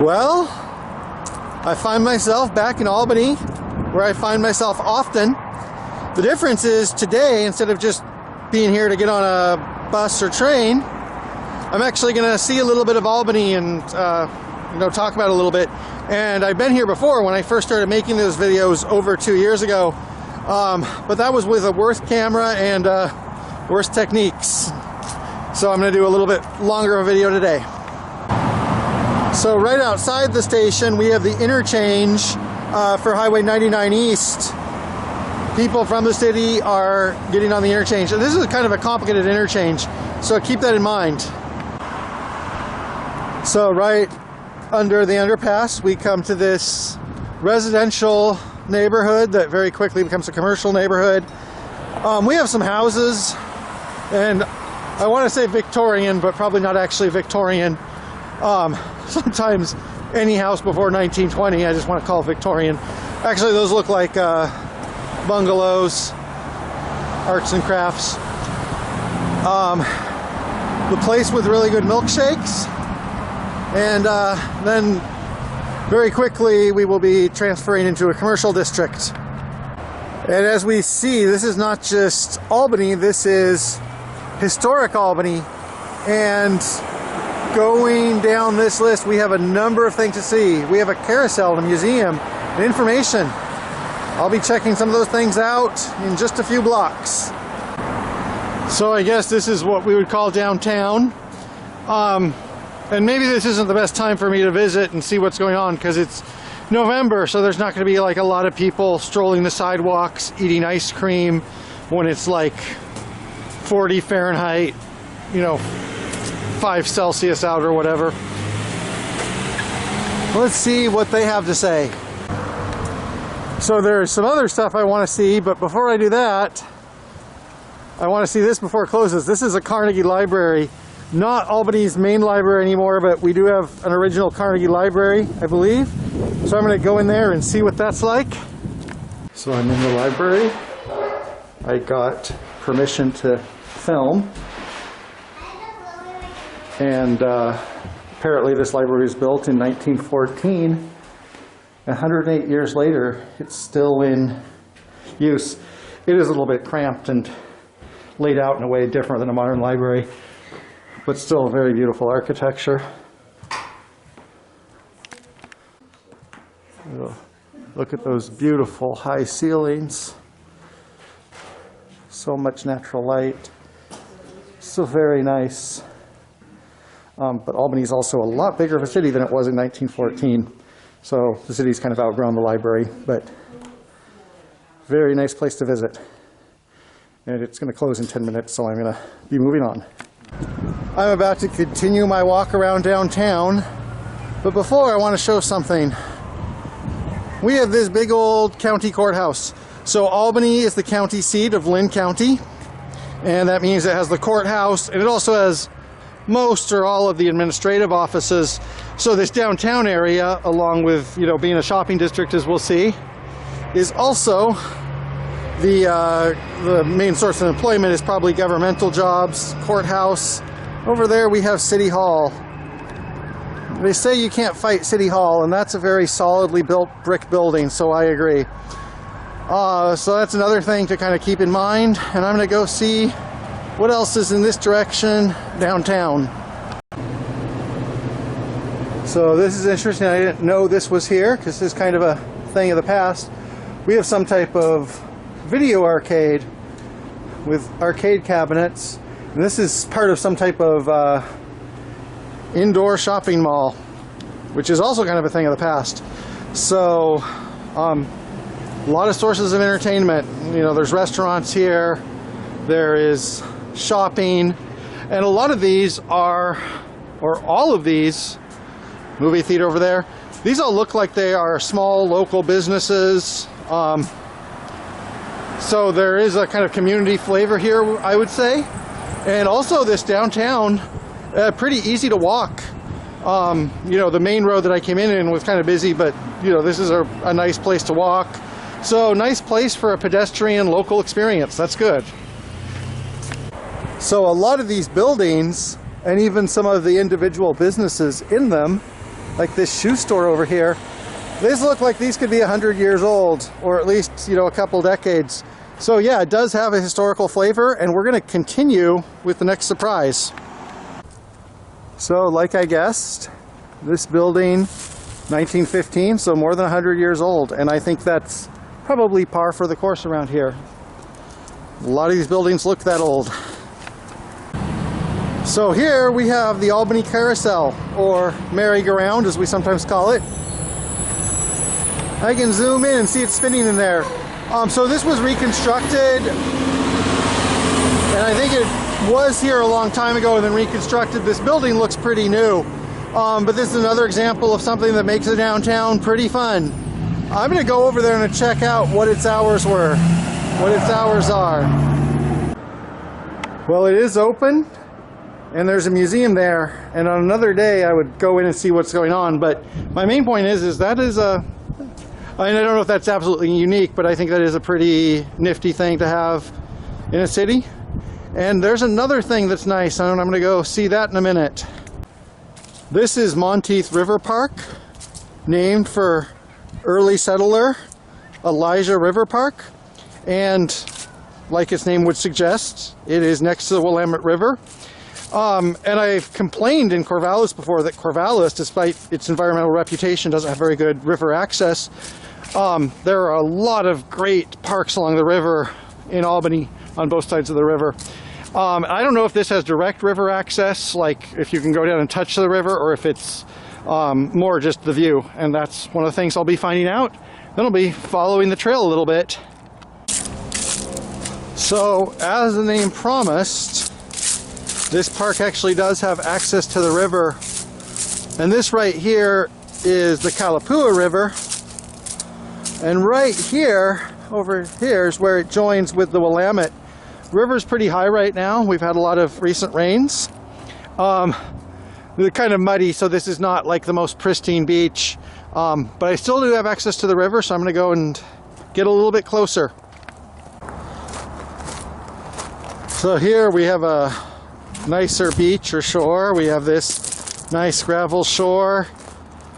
Well, I find myself back in Albany, where I find myself often. The difference is today, instead of just being here to get on a bus or train, I'm actually going to see a little bit of Albany and talk about it a little bit. And I've been here before when I first started making those videos over 2 years ago, but that was with a worse camera and worse techniques. So I'm going to do a little bit longer of a video today. So right outside the station we have the interchange for Highway 99 East. People from the city are getting on the interchange. And this is kind of a complicated interchange, so keep that in mind. So right under the underpass we come to this residential neighborhood that very quickly becomes a commercial neighborhood. We have some houses, and I want to say Victorian, but probably not actually Victorian. Sometimes any house before 1920 I just want to call Victorian. Actually those look like bungalows, arts and crafts. The place with really good milkshakes, and then very quickly we will be transferring into a commercial district. And as we see, this is not just Albany, this is historic Albany. And going down this list, we have a number of things to see. We have a carousel, a museum, and information. I'll be checking some of those things out in just a few blocks. So I guess this is what we would call downtown. And maybe this isn't the best time for me to visit and see what's going on, because it's November, so there's not going to be like a lot of people strolling the sidewalks, eating ice cream when it's like 40 Fahrenheit, 5 Celsius out or whatever. Let's see what they have to say. So there's some other stuff I want to see, but before I do that, I want to see this before it closes. This is a Carnegie library. Not Albany's main library anymore, but we do have an original Carnegie library, I believe. So I'm going to go in there and see what that's like. So I'm in the library. I got permission to film. And apparently this library was built in 1914. 108 years later, it's still in use. It is a little bit cramped and laid out in a way different than a modern library, but still very beautiful architecture. Look at those beautiful high ceilings. So much natural light. So very nice. But Albany is also a lot bigger of a city than it was in 1914. So the city's kind of outgrown the library, but very nice place to visit. And it's going to close in 10 minutes, so I'm going to be moving on. I'm about to continue my walk around downtown, but before I want to show something. We have this big old county courthouse. So Albany is the county seat of Lynn County, and that means it has the courthouse, and it also has most or all of the administrative offices. So this downtown area, along with being a shopping district, as we'll see, is also the main source of employment is probably governmental jobs, courthouse. Over there we have City Hall. They say you can't fight City Hall, and that's a very solidly built brick building, so I agree. So that's another thing to kind of keep in mind, and I'm going to go see what else is in this direction downtown. So this is interesting. I didn't know this was here, because this is kind of a thing of the past. We have some type of video arcade with arcade cabinets, and this is part of some type of indoor shopping mall, which is also kind of a thing of the past. So a lot of sources of entertainment. There's restaurants here, there is shopping, and a lot of these are, or all of these, movie theater over there, these all look like they are small local businesses. So there is a kind of community flavor here, I would say. And also this downtown, pretty easy to walk. The main road that I came in was kind of busy, but this is a nice place to walk. So nice place for a pedestrian local experience. That's good. So a lot of these buildings, and even some of the individual businesses in them, like this shoe store over here. These look like these could be 100 years old, or at least, you know, a couple decades. So yeah, it does have a historical flavor, and we're going to continue with the next surprise. So like I guessed, this building, 1915, so more than 100 years old, and I think that's probably par for the course around here. A lot of these buildings look that old. So here we have the Albany Carousel, or merry-go-round as we sometimes call it. I can zoom in and see it spinning in there. So this was reconstructed, and I think it was here a long time ago and then reconstructed. This building looks pretty new, but this is another example of something that makes the downtown pretty fun. I'm going to go over there and check out what its hours were, what its hours are. Well, it is open, and there's a museum there, and on another day I would go in and see what's going on, but my main point is that is a, I don't know if that's absolutely unique, but I think that is a pretty nifty thing to have in a city. And there's another thing that's nice, and I'm going to go see that in a minute. This is Monteith River Park, named for early settler Elijah River Park. And like its name would suggest, it is next to the Willamette River. And I've complained in Courthouse before that Courthouse, despite its environmental reputation, doesn't have very good river access. There are a lot of great parks along the river in Albany on both sides of the river. I don't know if this has direct river access, like if you can go down and touch the river, or if it's more just the view. And that's one of the things I'll be finding out. Then I'll be following the trail a little bit. So, as the name promised, this park actually does have access to the river. And this right here is the Kalapua River. And right here, over here, is where it joins with the Willamette. The river's pretty high right now. We've had a lot of recent rains. They're kind of muddy, so this is not like the most pristine beach. But I still do have access to the river, so I'm going to go and get a little bit closer. So here we have a nicer beach or shore. We have this nice gravel shore,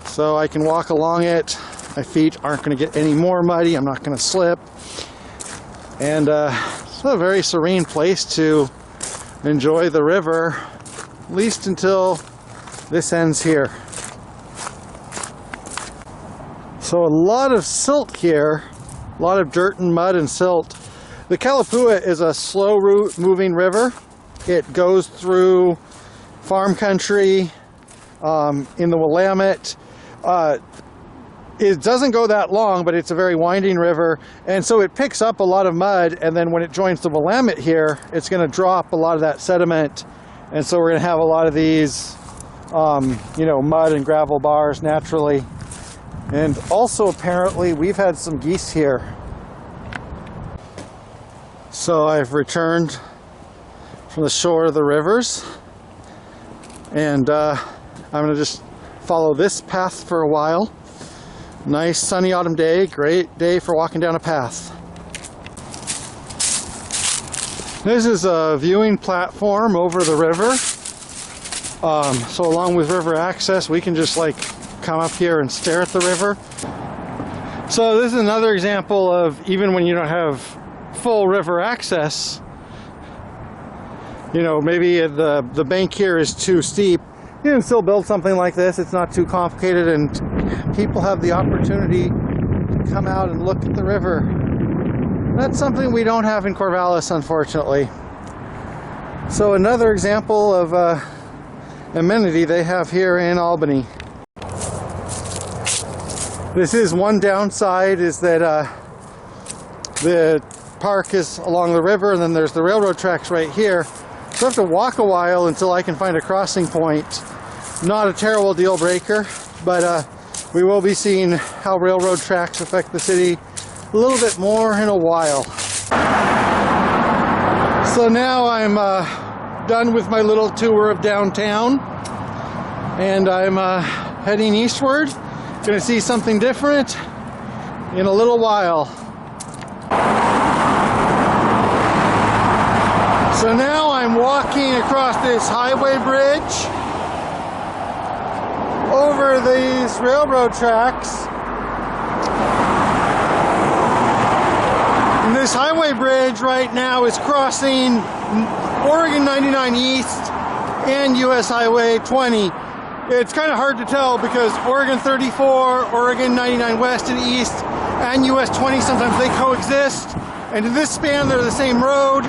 so I can walk along it. My feet aren't going to get any more muddy. I'm not going to slip. And it's a very serene place to enjoy the river, at least until this ends here. So a lot of silt here, a lot of dirt and mud and silt. The Kalapua is a slow route moving river. It goes through farm country in the Willamette. It doesn't go that long, but it's a very winding river, and so it picks up a lot of mud, and then when it joins the Willamette here, it's going to drop a lot of that sediment, and so we're going to have a lot of these you know, mud and gravel bars naturally. And also apparently we've had some geese here. So I've returned from the shore of the rivers, and I'm going to just follow this path for a while. Nice sunny autumn day, great day for walking down a path. This is a viewing platform over the river. So along with river access, we can just like come up here and stare at the river. So this is another example of, even when you don't have full river access, you know, maybe the bank here is too steep, you can still build something like this. It's not too complicated, and people have the opportunity to come out and look at the river. That's something we don't have in Courthouse, unfortunately. So another example of amenity they have here in Albany. This is one downside, is that the park is along the river, and then there's the railroad tracks right here. So I have to walk a while until I can find a crossing point. Not a terrible deal breaker, but we will be seeing how railroad tracks affect the city a little bit more in a while. So now I'm done with my little tour of downtown, and I'm heading eastward. Gonna see something different in a little while. So now I'm walking across this highway bridge over under these railroad tracks. And this highway bridge right now is crossing Oregon 99 East and US Highway 20. It's kind of hard to tell because Oregon 34, Oregon 99 West and East, and US 20, sometimes they coexist. And in this span, they're the same road.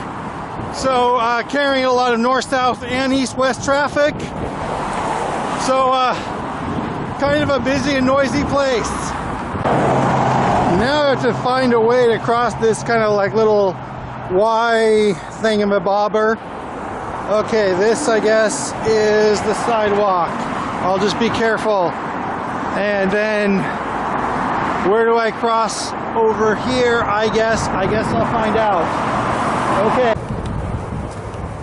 So carrying a lot of north-south and east-west traffic. So kind of a busy and noisy place. Now I have to find a way to cross this kind of like little Y thingamabobber. Okay, this I guess is the sidewalk. I'll just be careful. And then where do I cross over here? I guess I'll find out. Okay.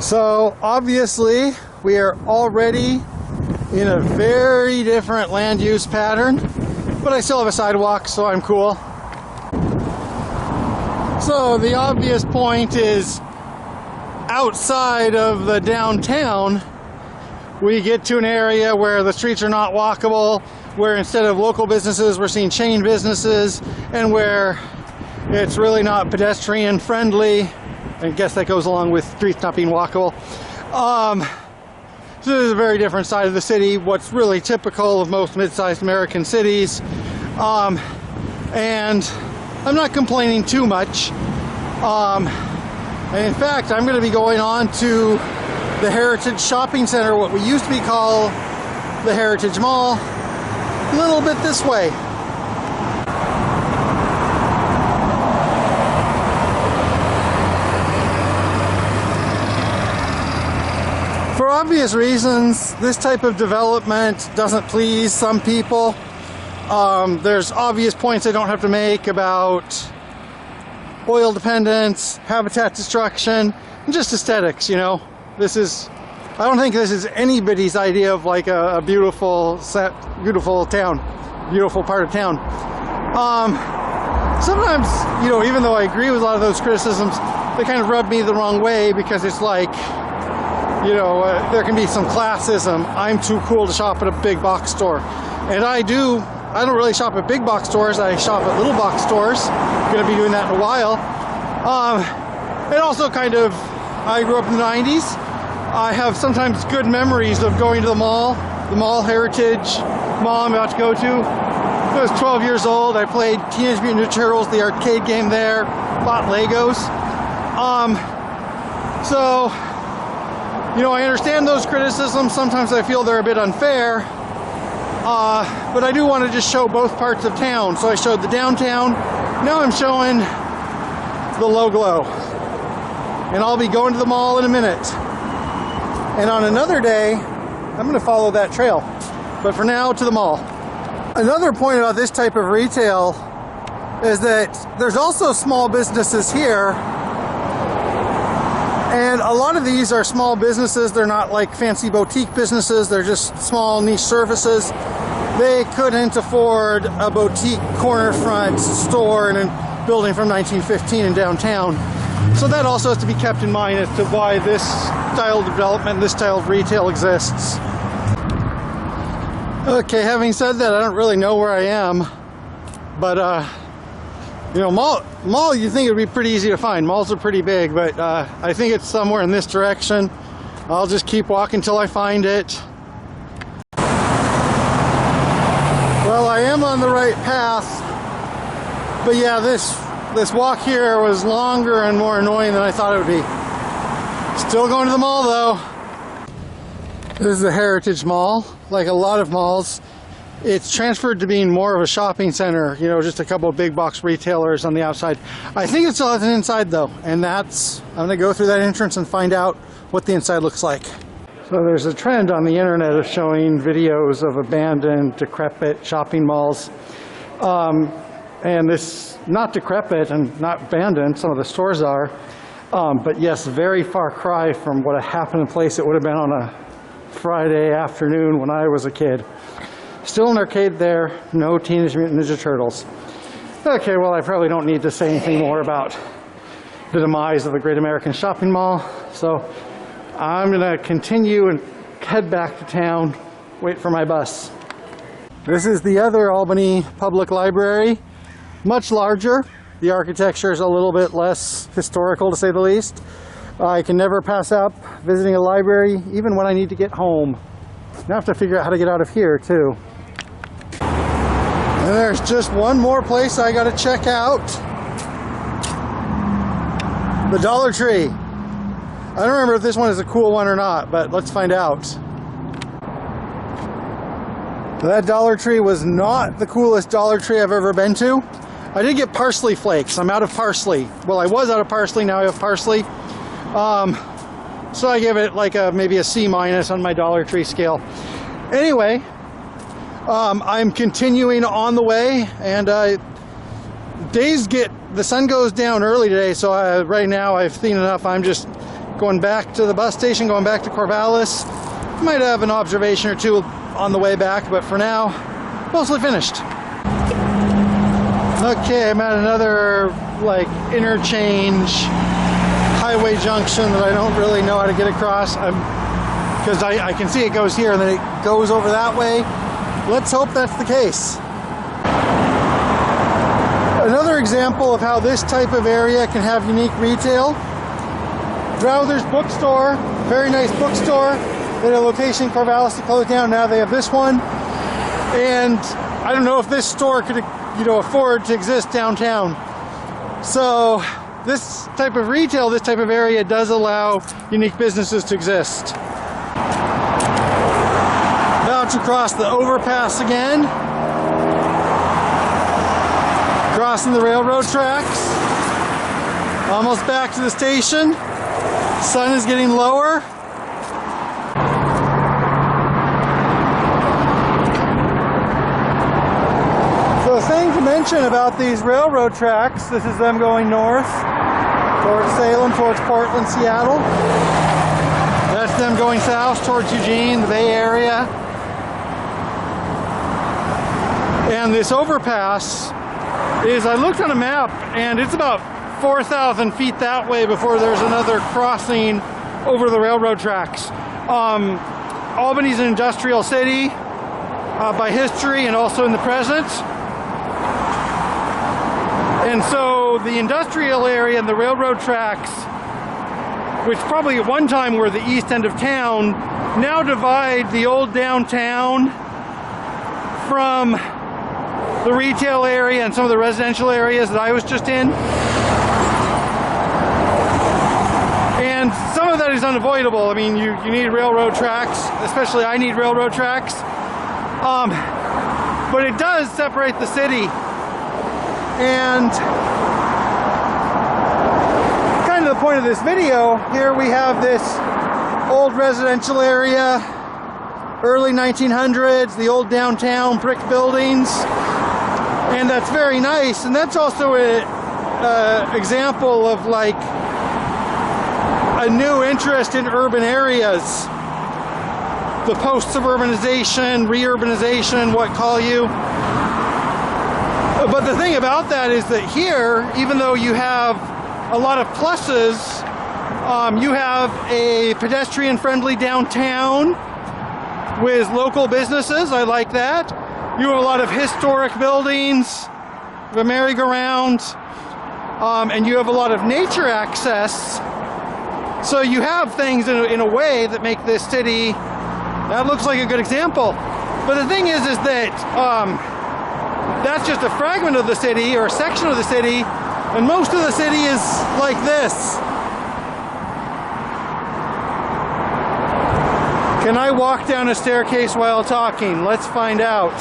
So obviously we are already in a very different land use pattern, but I still have a sidewalk, so I'm cool. So the obvious point is outside of the downtown, we get to an area where the streets are not walkable, where instead of local businesses, we're seeing chain businesses, and where it's really not pedestrian friendly. I guess that goes along with streets not being walkable. So this is a very different side of the city, what's really typical of most mid-sized American cities. And I'm not complaining too much. And in fact, I'm going to be going on to the Heritage Shopping Center, what we used to be called the Heritage Mall, a little bit this way. For obvious reasons, this type of development doesn't please some people. There's obvious points I don't have to make about oil dependence, habitat destruction, and just aesthetics, you know. I don't think this is anybody's idea of like a beautiful town, beautiful part of town. Sometimes, you know, even though I agree with a lot of those criticisms, they kind of rub me the wrong way because it's like, you know, there can be some classism. I'm too cool to shop at a big box store. And I don't really shop at big box stores. I shop at little box stores. I'm going to be doing that in a while. And also kind of, I grew up in the 90s. I have sometimes good memories of going to the mall Heritage Mall I'm about to go to. I was 12 years old. I played Teenage Mutant Ninja Turtles, the arcade game there, bought Legos. So, you know, I understand those criticisms. Sometimes I feel they're a bit unfair, but I do want to just show both parts of town. So I showed the downtown. Now I'm showing the low glow. And I'll be going to the mall in a minute. And on another day, I'm going to follow that trail. But for now, to the mall. Another point about this type of retail is that there's also small businesses here. And a lot of these are small businesses. They're not like fancy boutique businesses. They're just small niche services. They couldn't afford a boutique corner front store in a building from 1915 in downtown. So that also has to be kept in mind as to why this style of development, this style of retail exists. Okay, having said that, I don't really know where I am. But, you know, mall, you think it would be pretty easy to find. Malls are pretty big, but I think it's somewhere in this direction. I'll just keep walking till I find it. Well, I am on the right path. But yeah, this walk here was longer and more annoying than I thought it would be. Still going to the mall though. This is the Heritage Mall. Like a lot of malls, it's transferred to being more of a shopping center, you know, just a couple of big box retailers on the outside. I think it still has an inside though, and I'm gonna go through that entrance and find out what the inside looks like. So there's a trend on the internet of showing videos of abandoned, decrepit shopping malls. And this, not decrepit and not abandoned, some of the stores are, but yes, very far cry from what a happening place it would have been on a Friday afternoon when I was a kid. Still an arcade there, no Teenage Mutant Ninja Turtles. Okay, well, I probably don't need to say anything more about the demise of the Great American Shopping Mall, so I'm gonna continue and head back to town, wait for my bus. This is the other Albany Public Library, much larger. The architecture is a little bit less historical, to say the least. I can never pass up visiting a library, even when I need to get home. Now I have to figure out how to get out of here, too. And there's just one more place I gotta check out. The Dollar Tree. I don't remember if this one is a cool one or not, but let's find out. That Dollar Tree was not the coolest Dollar Tree I've ever been to. I did get parsley flakes. I'm out of parsley. Well, I was out of parsley, now I have parsley. So I give it like maybe a C- on my Dollar Tree scale. Anyway, I'm continuing on the way, and the sun goes down early today, so right now I've seen enough. I'm just going back to the bus station, going back to Courthouse. Might have an observation or two on the way back, but for now, mostly finished. Okay, I'm at another like interchange highway junction that I don't really know how to get across. Because I can see it goes here and then it goes over that way. Let's hope that's the case. Another example of how this type of area can have unique retail. Drowther's bookstore, very nice bookstore. They had a location in Courthouse to close down. Now they have this one. And I don't know if this store could, afford to exist downtown. So this type of retail, this type of area does allow unique businesses to exist. About to cross the overpass again. Crossing the railroad tracks. Almost back to the station. Sun is getting lower. So the thing to mention about these railroad tracks, this is them going north towards Salem, towards Portland, Seattle. That's them going south towards Eugene, the Bay Area. And this overpass is, I looked on a map, and it's about 4,000 feet that way before there's another crossing over the railroad tracks. Albany's an industrial city by history and also in the present. And so the industrial area and the railroad tracks, which probably at one time were the east end of town, now divide the old downtown from the retail area and some of the residential areas that I was just in. And some of that is unavoidable. I mean, you need railroad tracks, especially I need railroad tracks. But it does separate the city. And kind of the point of this video, here we have this old residential area, early 1900s, the old downtown brick buildings. And that's very nice, and that's also an example of like a new interest in urban areas. The post-suburbanization, re-urbanization, what call you. But the thing about that is that here, even though you have a lot of pluses, you have a pedestrian-friendly downtown with local businesses. I like that. You have a lot of historic buildings, the merry-go-round, and you have a lot of nature access. So you have things in a way that make this city, that looks like a good example. But the thing is that that's just a fragment of the city or a section of the city, and most of the city is like this. Can I walk down a staircase while talking? Let's find out.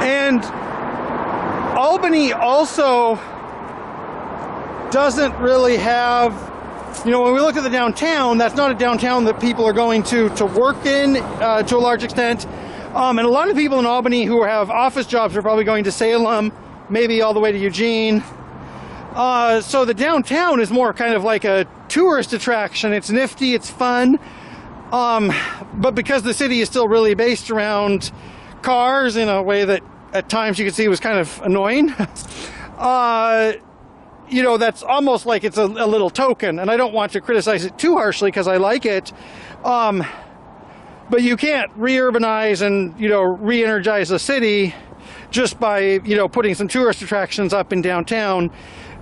And Albany also doesn't really have, when we look at the downtown, that's not a downtown that people are going to work in to a large extent. And a lot of people in Albany who have office jobs are probably going to Salem, maybe all the way to Eugene. So the downtown is more kind of like a tourist attraction. It's nifty, it's fun. But because the city is still really based around cars in a way that at times you could see was kind of annoying, that's almost like it's a little token. And I don't want to criticize it too harshly because I like it. But you can't re-urbanize and, you know, re-energize a city just by, you know, putting some tourist attractions up in downtown.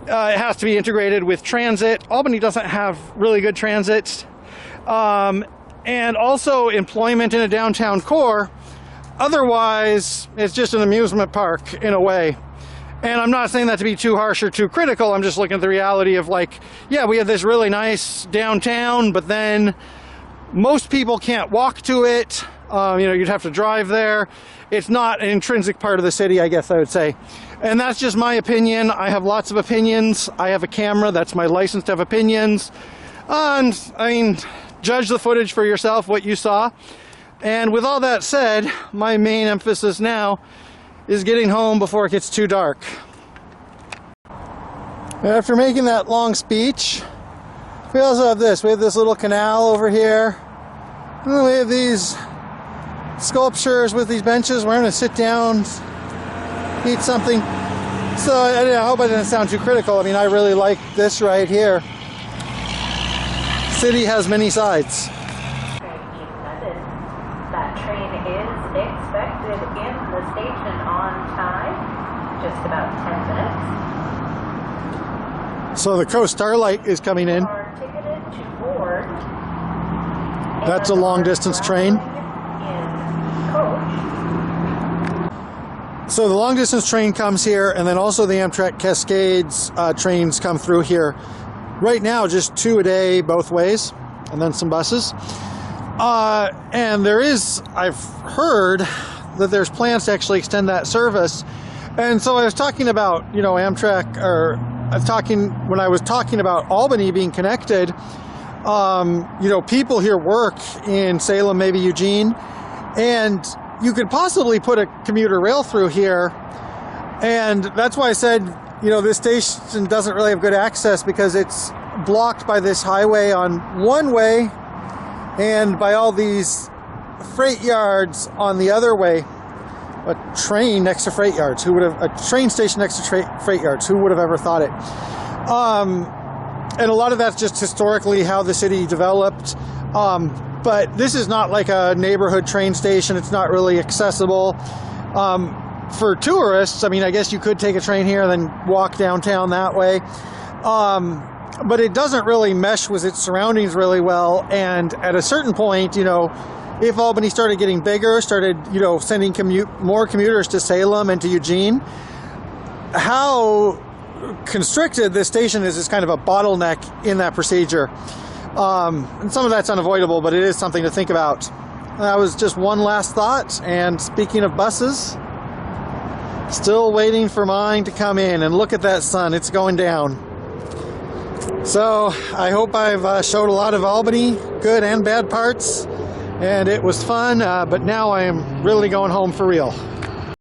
It has to be integrated with transit. Albany doesn't have really good transit. And also employment in a downtown core. Otherwise, it's just an amusement park in a way. And I'm not saying that to be too harsh or too critical. I'm just looking at the reality of, like, yeah, we have this really nice downtown, but then most people can't walk to it. You know, you'd have to drive there. It's not an intrinsic part of the city, I guess I would say. And that's just my opinion. I have lots of opinions. I have a camera. That's my license to have opinions. And, I mean, judge the footage for yourself, what you saw. And with all that said, my main emphasis now is getting home before it gets too dark. After making that long speech, we also have this. We have this little canal over here. And then we have these sculptures with these benches. We're going to sit down, eat something. So I hope I didn't sound too critical. I mean, I really like this right here. City has many sides. That train is expected in the station on time, just about 10 minutes. So the Coast Starlight is coming in. Are ticketed to board. That's a long distance train. So the long distance train comes here, and then also the Amtrak Cascades trains come through here. Right now, just 2 a day both ways, and then some buses. And there is, I've heard that there's plans to actually extend that service. And so I was talking about, you know, Amtrak, or when I was talking about Albany being connected, you know, people here work in Salem, maybe Eugene, and you could possibly put a commuter rail through here. And that's why I said, you know, this station doesn't really have good access because it's blocked by this highway on one way and by all these freight yards on the other way. A train next to freight yards. Who would have? A train station next to freight yards. Who would have ever thought it? And a lot of that's just historically how the city developed. But this is not like a neighborhood train station. It's not really accessible. For tourists, I mean, I guess you could take a train here and then walk downtown that way. But it doesn't really mesh with its surroundings really well. And at a certain point, you know, if Albany started getting bigger, started, you know, sending more commuters to Salem and to Eugene, how constricted this station is kind of a bottleneck in that procedure. And some of that's unavoidable, but it is something to think about. That was just one last thought. And speaking of buses, still waiting for mine to come in, and look at that sun, it's going down. So I hope I've showed a lot of Albany, good and bad parts, and it was fun, but now I am really going home for real.